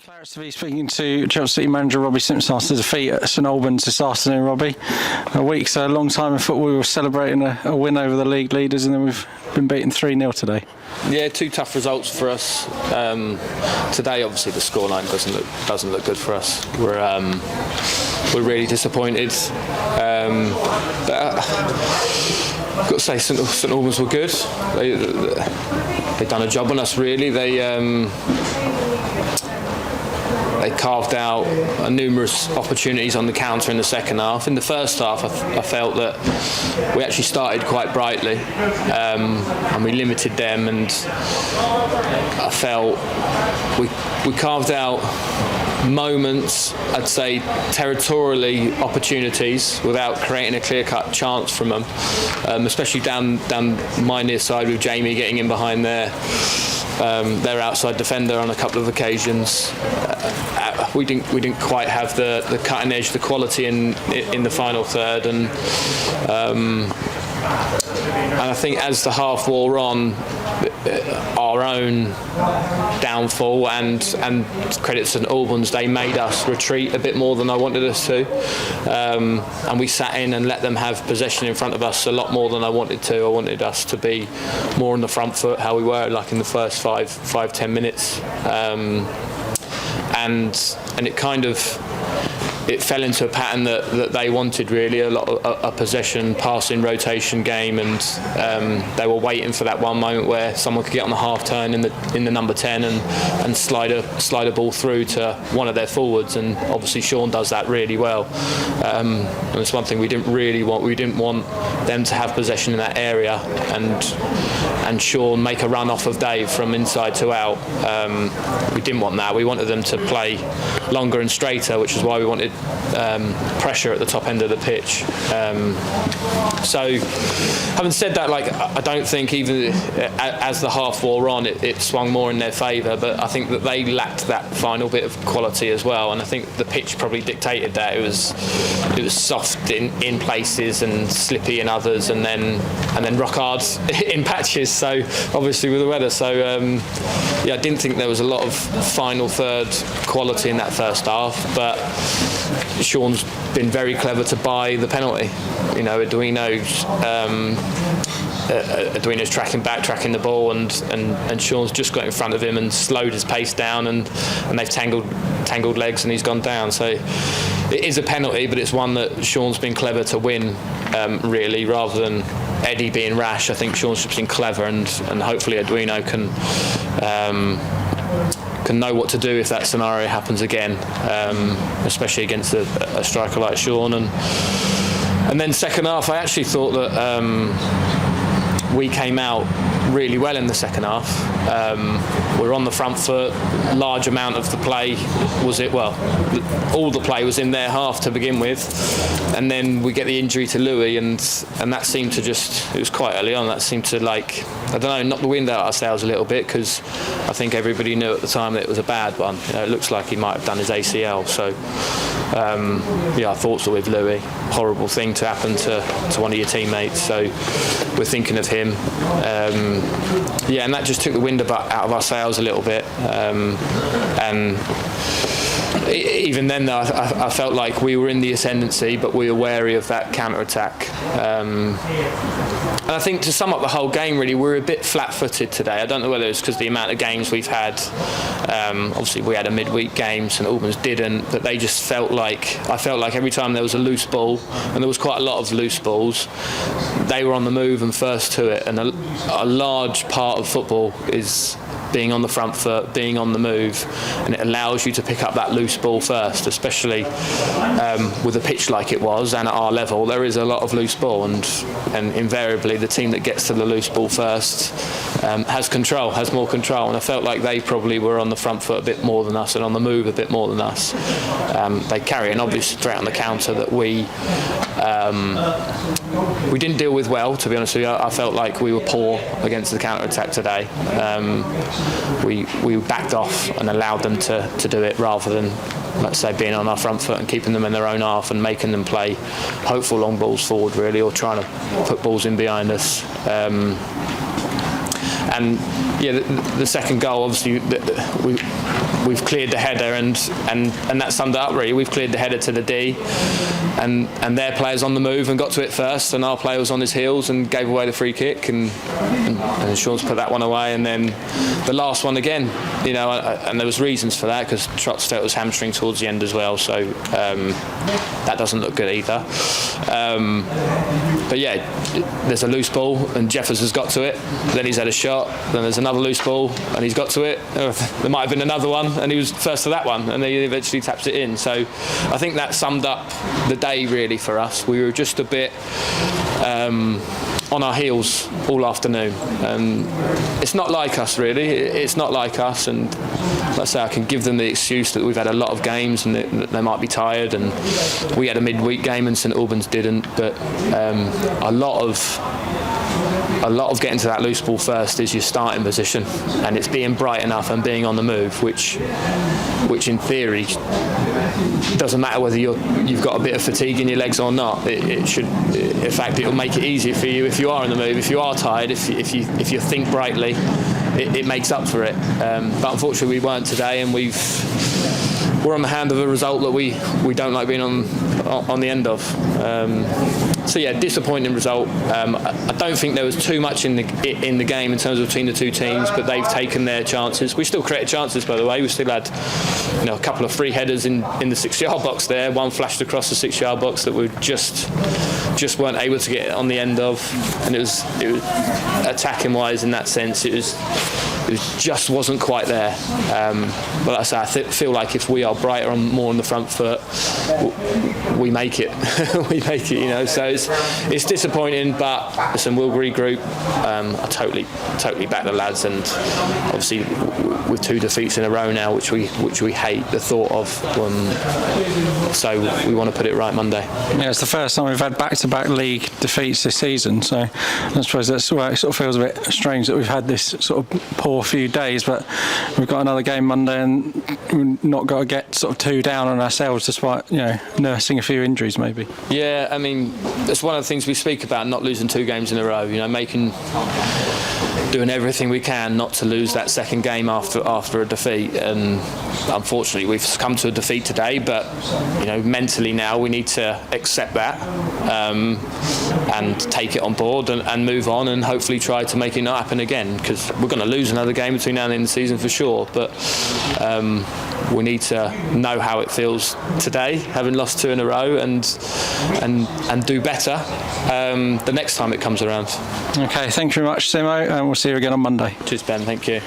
Clarence to be speaking to Chelmsford City manager Robbie Simpson after defeat at St Albans this afternoon. Robbie, a week's a long time in football. We were celebrating a win over the league leaders, and then we've been beaten 3-0 today. Yeah, two tough results for us. Today, obviously, the scoreline doesn't look good for us. We're really disappointed. But I've got to say, St Albans were good. They've done a job on us, really. They carved out numerous opportunities on the counter in the second half. In the first half, I felt that we actually started quite brightly, and we limited them. And I felt we carved out moments, I'd say territorially, opportunities without creating a clear-cut chance from them, especially down my near side with Jamie getting in behind their outside defender on a couple of occasions. We didn't quite have the cutting edge, the quality in the final third, and I think as the half wore on, our own downfall and credit to St Albans, they made us retreat a bit more than I wanted us to, and we sat in and let them have possession in front of us a lot more than I wanted to. I wanted us to be more on the front foot, how we were like in the first 5-10 minutes, and it kind of fell into a pattern that they wanted, really, a lot of a possession, passing, rotation game, and they were waiting for that one moment where someone could get on the half turn in the number 10 and slide a ball through to one of their forwards, and obviously Sean does that really well. And it's one thing we didn't really want. We didn't want them to have possession in that area and Sean make a run off of Dave from inside to out. We didn't want that. We wanted them to play longer and straighter, which is why we wanted pressure at the top end of the pitch. So having said that, I don't think even as the half wore on it swung more in their favour, but I think that they lacked that final bit of quality as well, and I think the pitch probably dictated that. It was soft in places and slippy in others, and then rock hard in patches, so obviously with the weather. So I didn't think there was a lot of final third quality in that first half, but Sean's been very clever to buy the penalty. You know, Edwino's tracking the ball, and Sean's just got in front of him and slowed his pace down, and they've tangled legs and he's gone down. So it is a penalty, but it's one that Sean's been clever to win, really, rather than Eddie being rash. I think Sean's just been clever, and hopefully Edwino can know what to do if that scenario happens again, especially against a striker like Sean. And then second half, I actually thought that we came out really well in the second half. We're on the front foot. Large amount of the play all the play was in their half to begin with, and then we get the injury to Louis, and that seemed to it was quite early on, that seemed to knock the wind out of our sails a little bit, because I think everybody knew at the time that it was a bad one. It looks like he might have done his ACL, so our thoughts are with Louis. Horrible thing to happen to one of your teammates, so we're thinking of him. And that just took the wind out of our sails a little bit, and even then, though, I felt like we were in the ascendancy, but we were wary of that counter-attack. And I think to sum up the whole game, really, we're a bit flat-footed today. I don't know whether it's because the amount of games we've had. Obviously, we had a midweek game, St Albans didn't, but I felt like every time there was a loose ball, and there was quite a lot of loose balls, they were on the move and first to it. And a large part of football is being on the front foot, being on the move, and it allows you to pick up that loose ball first, especially with a pitch like it was, and at our level there is a lot of loose ball, and invariably the team that gets to the loose ball first has more control, and I felt like they probably were on the front foot a bit more than us and on the move a bit more than us. They carry an obvious threat on the counter that we didn't deal with well, to be honest with you. I felt like we were poor against the counter-attack today. We backed off and allowed them to do it, rather than, let's say, being on our front foot and keeping them in their own half and making them play hopeful long balls forward, really, or trying to put balls in behind us. And the second goal, obviously, we've cleared the header, and that summed it up really. We've cleared the header to the D, and their players on the move and got to it first, and our player was on his heels and gave away the free kick, and Sean's put that one away, and then the last one again, you know, and there was reasons for that because Trotz felt his hamstring towards the end as well, so that doesn't look good either. But yeah, there's a loose ball and Jeffers has got to it, then he's had a shot, then there's another loose ball and he's got to it, there might have been another one and he was first to that one and then he eventually taps it in. So I think that summed up the day really for us. We were just a bit on our heels all afternoon. It's not like us really, it's not like us, and like I say, I can give them the excuse that we've had a lot of games and they might be tired, and we had a midweek game and St Albans didn't, but a lot of getting to that loose ball first is your starting position, and it's being bright enough and being on the move, which in theory doesn't matter whether you've got a bit of fatigue in your legs or not. It should, in fact, it'll make it easier for you if you are in the move. If you are tired, if you think brightly, it makes up for it. But unfortunately, we weren't today, and we're on the hand of a result that we don't like being on the end of. So yeah, disappointing result. I don't think there was too much in the game in terms of between the two teams, but they've taken their chances. We still created chances, by the way. We still had, you know, a couple of free headers in the 6-yard box there. One flashed across the 6-yard box that we just weren't able to get on the end of, and it was attacking wise in that sense. It just wasn't quite there. But like I say, I feel like if we are brighter and more on the front foot, we make it. We make it, you know. So it's disappointing, but listen, we'll regroup. I totally back the lads, and obviously with 2 defeats in a row now, which we hate the thought of. So we want to put it right Monday. Yeah, it's the first time we've had back-to-back league defeats this season, so I suppose that's why it sort of feels a bit strange that we've had this sort of poor few days, but we've got another game Monday and we've not got to get sort of too down on ourselves despite, you know, nursing a few injuries maybe. Yeah, I mean, that's one of the things we speak about, not losing 2 games in a row, you know, doing everything we can not to lose that second game after a defeat, and unfortunately we've come to a defeat today, but you know, mentally now we need to accept that and take it on board and move on, and hopefully try to make it not happen again, because we're going to lose another game between now and the end of the season for sure, but we need to know how it feels today, having lost 2 in a row, and do better the next time it comes around. Okay, thank you very much, Simo, and we'll see you again on Monday. Cheers, Ben. Thank you.